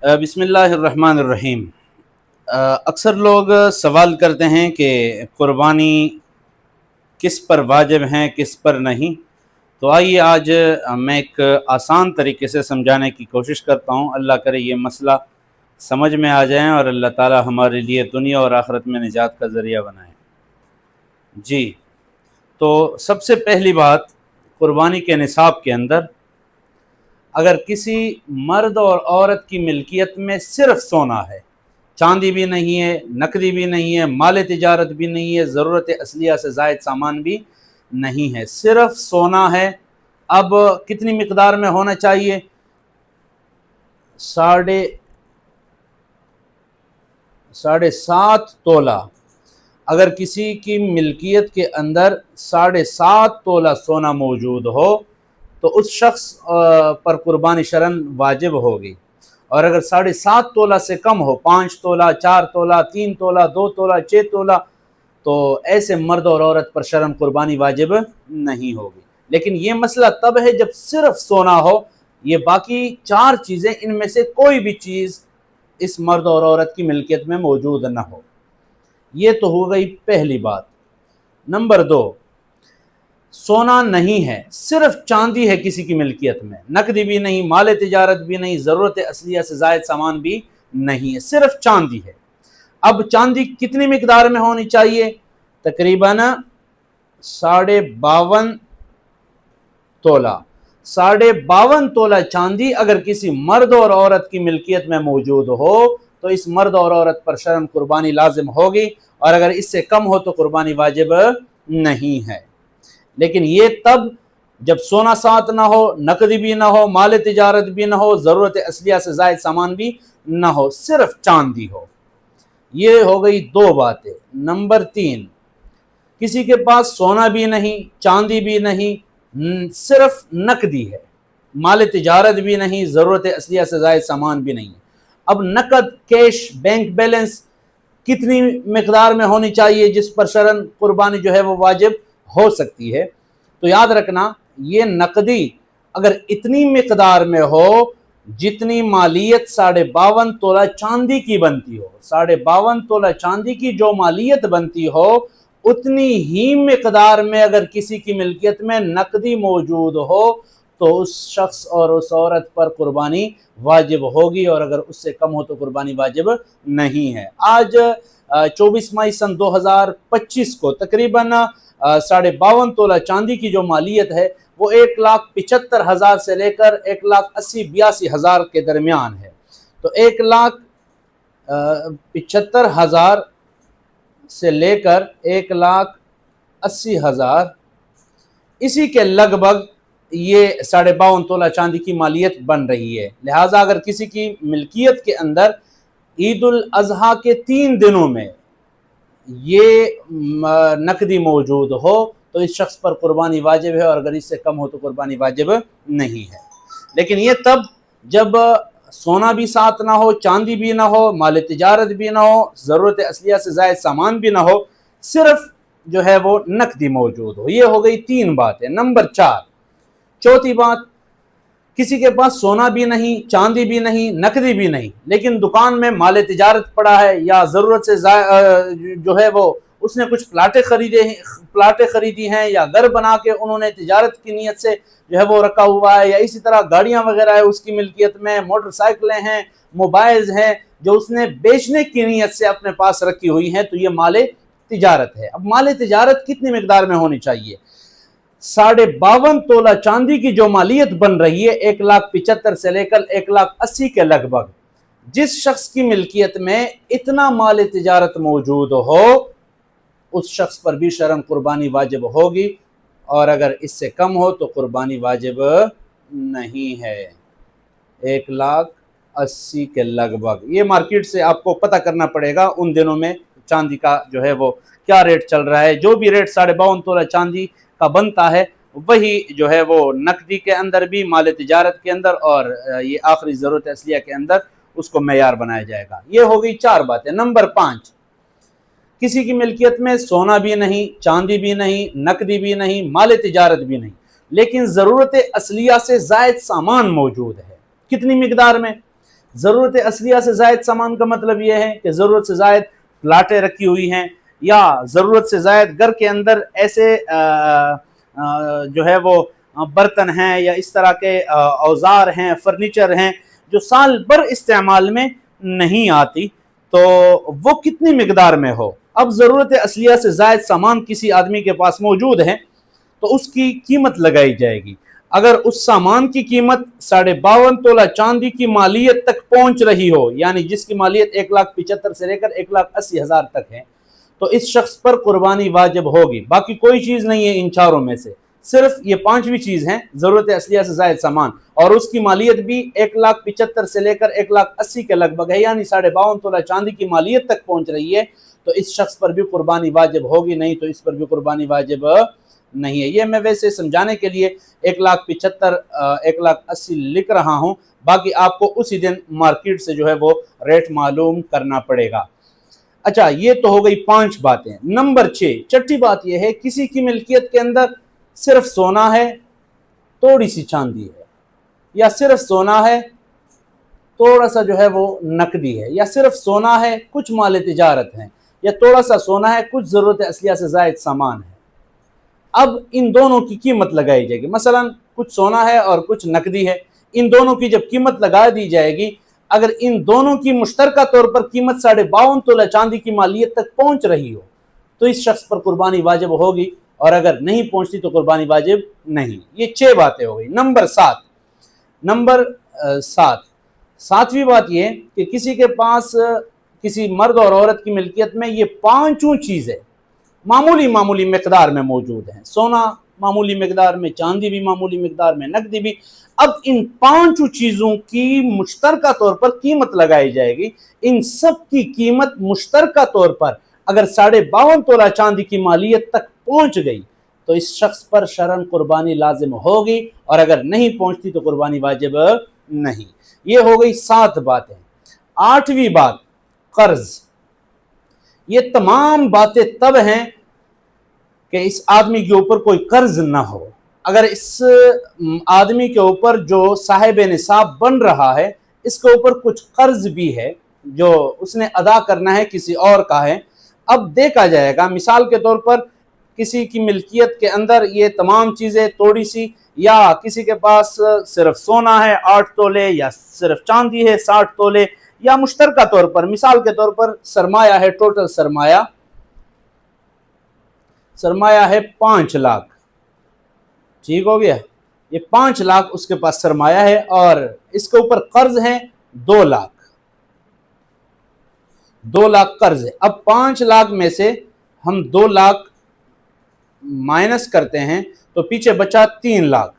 بسم اللہ الرحمن الرحیم۔ اکثر لوگ سوال کرتے ہیں کہ قربانی کس پر واجب ہیں کس پر نہیں، تو آئیے آج میں ایک آسان طریقے سے سمجھانے کی کوشش کرتا ہوں۔ اللہ کرے یہ مسئلہ سمجھ میں آ جائیں اور اللہ تعالی ہمارے لیے دنیا اور آخرت میں نجات کا ذریعہ بنائیں۔ جی، تو سب سے پہلی بات، قربانی کے نصاب کے اندر اگر کسی مرد اور عورت کی ملکیت میں صرف سونا ہے، چاندی بھی نہیں ہے، نقدی بھی نہیں ہے، مال تجارت بھی نہیں ہے، ضرورت اصلیہ سے زائد سامان بھی نہیں ہے، صرف سونا ہے، اب کتنی مقدار میں ہونا چاہیے؟ 7.5 تولہ۔ اگر کسی کی ملکیت کے اندر 7.5 تولہ سونا موجود ہو تو اس شخص پر قربانی شرعاً واجب ہوگی، اور اگر 7.5 تولہ سے کم ہو، 5 تولہ، 4 تولہ، 3 تولہ، 2 تولہ، 6 تولہ، تو ایسے مرد اور عورت پر شرعاً قربانی واجب نہیں ہوگی۔ لیکن یہ مسئلہ تب ہے جب صرف سونا ہو، یہ باقی 4 چیزیں، ان میں سے کوئی بھی چیز اس مرد اور عورت کی ملکیت میں موجود نہ ہو۔ یہ تو ہو گئی پہلی بات۔ نمبر 2، سونا نہیں ہے، صرف چاندی ہے کسی کی ملکیت میں، نقدی بھی نہیں، مال تجارت بھی نہیں، ضرورت اصلیہ سے زائد سامان بھی نہیں ہے، صرف چاندی ہے۔ اب چاندی کتنی مقدار میں ہونی چاہیے؟ تقریباً 52.5 تولہ۔ 52.5 تولہ چاندی اگر کسی مرد اور عورت کی ملکیت میں موجود ہو تو اس مرد اور عورت پر شرعاً قربانی لازم ہوگی، اور اگر اس سے کم ہو تو قربانی واجب نہیں ہے۔ لیکن یہ تب جب سونا ساتھ نہ ہو، نقدی بھی نہ ہو، مال تجارت بھی نہ ہو، ضرورت اصلیہ سے زائد سامان بھی نہ ہو، صرف چاندی ہو۔ یہ ہو گئی 2 باتیں۔ نمبر 3، کسی کے پاس سونا بھی نہیں، چاندی بھی نہیں، صرف نقدی ہے، مال تجارت بھی نہیں، ضرورت اصلیہ سے زائد سامان بھی نہیں۔ اب نقد، کیش، بینک بیلنس کتنی مقدار میں ہونی چاہیے جس پر شرعاً قربانی جو ہے وہ واجب ہو سکتی ہے؟ تو یاد رکھنا، یہ نقدی اگر اتنی مقدار میں ہو جتنی مالیت 52.5 تولہ چاندی کی بنتی ہو، 52.5 تولہ چاندی کی جو مالیت بنتی ہو، اتنی ہی مقدار میں اگر کسی کی ملکیت میں نقدی موجود ہو تو اس شخص اور اس عورت پر قربانی واجب ہوگی، اور اگر اس سے کم ہو تو قربانی واجب نہیں ہے۔ آج 24 مئی سن 2025 کو تقریباً 52.5 تولہ چاندی کی جو مالیت ہے وہ 1,75,000 سے لے کر 1,80,82,000 کے درمیان ہے۔ تو 1,75,000 سے لے کر 1,80,000، اسی کے لگ بھگ یہ 52.5 تولہ چاندی کی مالیت بن رہی ہے۔ لہٰذا اگر کسی کی ملکیت کے اندر عید الاضحیٰ کے 3 دنوں میں یہ نقدی موجود ہو تو اس شخص پر قربانی واجب ہے، اور اگر اس سے کم ہو تو قربانی واجب نہیں ہے۔ لیکن یہ تب جب سونا بھی ساتھ نہ ہو، چاندی بھی نہ ہو، مال تجارت بھی نہ ہو، ضرورت اصلیہ سے زائد سامان بھی نہ ہو، صرف جو ہے وہ نقدی موجود ہو۔ یہ ہو گئی 3 باتیں۔ نمبر 4، چوتھی بات، کسی کے پاس سونا بھی نہیں، چاندی بھی نہیں، نقدی بھی نہیں، لیکن دکان میں مال تجارت پڑا ہے، یا ضرورت سے جو ہے وہ اس نے کچھ پلاٹیں خریدی ہیں، یا گھر بنا کے انہوں نے تجارت کی نیت سے جو ہے وہ رکھا ہوا ہے، یا اسی طرح گاڑیاں وغیرہ ہے اس کی ملکیت میں، موٹر سائیکلیں ہیں، موبائلز ہیں جو اس نے بیچنے کی نیت سے اپنے پاس رکھی ہوئی ہیں، تو یہ مال تجارت ہے۔ اب مال تجارت کتنی مقدار میں ہونی چاہیے؟ 52.5 تولہ چاندی کی جو مالیت بن رہی ہے 1,75,000 سے لے کر 1,80,000 کے لگ بھگ، جس شخص کی ملکیت میں اتنا مال تجارت موجود ہو اس شخص پر بھی شرعاً قربانی واجب ہوگی، اور اگر اس سے کم ہو تو قربانی واجب نہیں ہے۔ 1,80,000 کے لگ بھگ، یہ مارکیٹ سے آپ کو پتہ کرنا پڑے گا ان دنوں میں چاندی کا جو ہے وہ کیا ریٹ چل رہا ہے۔ جو بھی ریٹ 52.5 تولہ چاندی کا بنتا ہے وہی جو ہے وہ نقدی کے اندر بھی، مال تجارت کے اندر، اور یہ آخری ضرورت اصلیہ کے اندر اس کو معیار بنایا جائے گا۔ یہ ہو گئی 4 باتیں۔ نمبر 5، کسی کی ملکیت میں سونا بھی نہیں، چاندی بھی نہیں، نقدی بھی نہیں، مال تجارت بھی نہیں، لیکن ضرورت اصلیہ سے زائد سامان موجود ہے۔ کتنی مقدار میں؟ ज़रूरत असलिया से ज़ायद सामान का मतलब ये है कि ज़रूरत से ज़ायद प्लाटें रखी हुई हैं, या ज़रूरत से ज़ायद घर के अंदर ऐसे जो है वो बर्तन हैं या इस तरह के औजार हैं, फर्नीचर हैं जो साल भर इस्तेमाल में नहीं आती, तो वो कितनी मिकदार में हो। अब ज़रूरत असलिया से ज़ायद सामान किसी आदमी के पास मौजूद है तो उसकी कीमत लगाई जाएगी। अगर उस सामान की कीमत 52.5 तोला चांदी की मालियत तक पहुंच रही हो, यानी जिसकी मालियत 1,75,000 से लेकर 1,80,000 तक है, तो इस शख्स पर कुर्बानी वाजिब होगी। बाकी कोई चीज़ नहीं है इन चारों में से, सिर्फ ये पांचवी चीज़ है ज़रूरत असलिया से ज़ायद सामान, और उसकी मालियत भी 1,75,000 से लेकर 1,80,000 के लगभग है, यानी 52.5 तोला चांदी की मालियत तक पहुंच रही है, तो इस शख्स पर भी कुर्बानी वाजिब होगी, नहीं तो इस पर भी कुर्बानी वाजिब नहीं है। ये मैं वैसे समझाने के लिए 1,75,000 1,80,000 लिख रहा हूँ, बाकी आपको उसी दिन मार्केट से जो है वो रेट मालूम करना पड़ेगा। अच्छा, ये तो हो गई 5 बातें। नंबर 6, छठी बात यह है, किसी की मिल्कियत के अंदर सिर्फ सोना है, थोड़ी सी चांदी है, या सिर्फ सोना है, थोड़ा सा जो है वो नकदी है, या सिर्फ सोना है, कुछ माल तिजारत है, या थोड़ा सा सोना है, कुछ ज़रूरत असलिया से ज़ायद सामान है। अब इन दोनों की कीमत लगाई जाएगी। मसलन कुछ सोना है और कुछ नकदी है, इन दोनों की जब कीमत लगा दी जाएगी, अगर इन दोनों की मुश्तरका तौर पर कीमत 52.5 तोला चांदी की मालियत तक पहुंच रही हो तो इस शख्स पर कुर्बानी वाजिब होगी, और अगर नहीं पहुंचती तो कुर्बानी वाजिब नहीं। ये 6 बातें हो गई। नंबर 7, सातवीं बात यह कि किसी के पास किसी मर्द और औरत की मिल्कियत में ये 5 चीज़ें मामूली मिकदार में मौजूद हैं। सोना मामूली मिकदार में, चांदी भी मामूली मिकदार में, नकदी भी। अब इन 5 चीज़ों की मुश्तरका तौर पर कीमत लगाई जाएगी। इन सब की कीमत मुश्तरका तौर पर अगर 52.5 तोला चांदी की मालियत तक पहुंच गई तो इस शख्स पर शरन कुर्बानी लाजिम होगी, और अगर नहीं पहुंचती तो कुर्बानी वाजिब नहीं। ये हो गई 7 बातें। 8वीं बात, कर्ज। ये तमाम बातें तब हैं कि इस आदमी के ऊपर कोई कर्ज ना हो। अगर इस आदमी के ऊपर जो साहिब निसाब बन रहा है, इसके ऊपर कुछ कर्ज भी है जो उसने अदा करना है, किसी और का है, अब देखा जाएगा। मिसाल के तौर पर किसी की मिल्कियत के अंदर ये तमाम चीज़ें थोड़ी सी, या किसी के पास सिर्फ सोना है 8 तोले, या सिर्फ चांदी है 60 तोले, या मुश्तरका तौर पर मिसाल के तौर पर सरमाया है, टोटल सरमाया है 5 लाख। ठीक हो गया, ये 5 लाख उसके पास सरमाया है, और इसके ऊपर कर्ज है 2 लाख। 2 लाख कर्ज है। अब 5 लाख में से हम 2 लाख माइनस करते हैं तो पीछे बचा 3 लाख।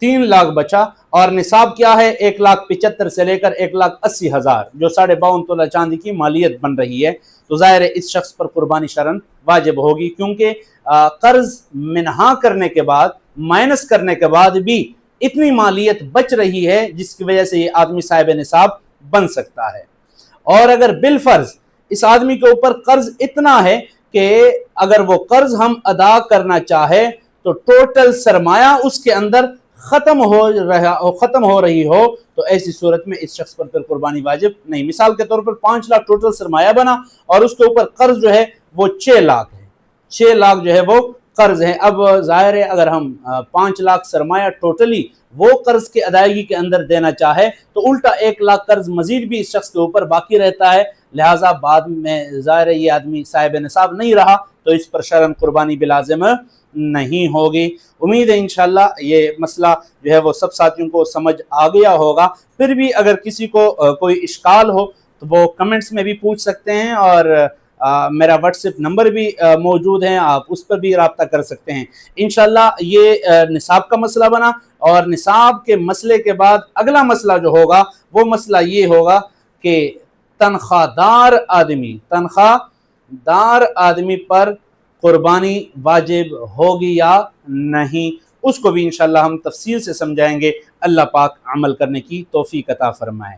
3 लाख बचा, और निसाब क्या है 1,75,000 से लेकर 1,80,000, जो 52.5 तोला चांदी की मालियत बन रही है। तो जाहिर है इस शख्स पर कुर्बानी शरन वाजिब होगी, क्योंकि कर्ज मिनहा करने के बाद, माइनस करने के बाद भी इतनी मालियत बच रही है जिसकी वजह से ये आदमी साहिब निसाब बन सकता है। और अगर बिलफर्ज इस आदमी के ऊपर कर्ज इतना है कि अगर वो कर्ज हम अदा करना चाहे तो टोटल सरमाया उसके अंदर खत्म हो रही हो, तो ऐसी सूरत में इस शख्स पर फिर कुर्बानी वाजिब नहीं। मिसाल के तौर पर 5 लाख टोटल सरमाया बना और उसके ऊपर कर्ज जो है वो 6 लाख है। 6 लाख जो है वो कर्ज है। अब जाहिर है अगर हम 5 लाख सरमाया टोटली वो कर्ज की अदायगी के अंदर देना चाहे तो उल्टा 1 लाख कर्ज मजीद भी इस शख्स के ऊपर बाकी रहता है, लिहाजा बाद में जाहिर है ये आदमी साहिब निसाब नहीं रहा तो इस पर शरन कुर्बानी बिलाजिम नहीं होगी। उम्मीद है इंशाल्लाह ये मसला जो है वो सब साथियों को समझ आ गया होगा। फिर भी अगर किसी को कोई इश्काल हो तो वो कमेंट्स में भी पूछ सकते हैं, और मेरा व्हाट्सएप नंबर भी मौजूद है, आप उस पर भी रब्ता कर सकते हैं। इंशाल्लाह ये निसाब का मसला बना, और निसाब के मसले के बाद अगला मसला जो होगा वो मसला ये होगा कि तनख्वाहदार आदमी पर कुर्बानी वाजिब होगी या नहीं, उसको भी इंशाल्लाह हम तफसील से समझाएंगे। अल्लाह पाक अमल करने की तौफीक अता फरमाए।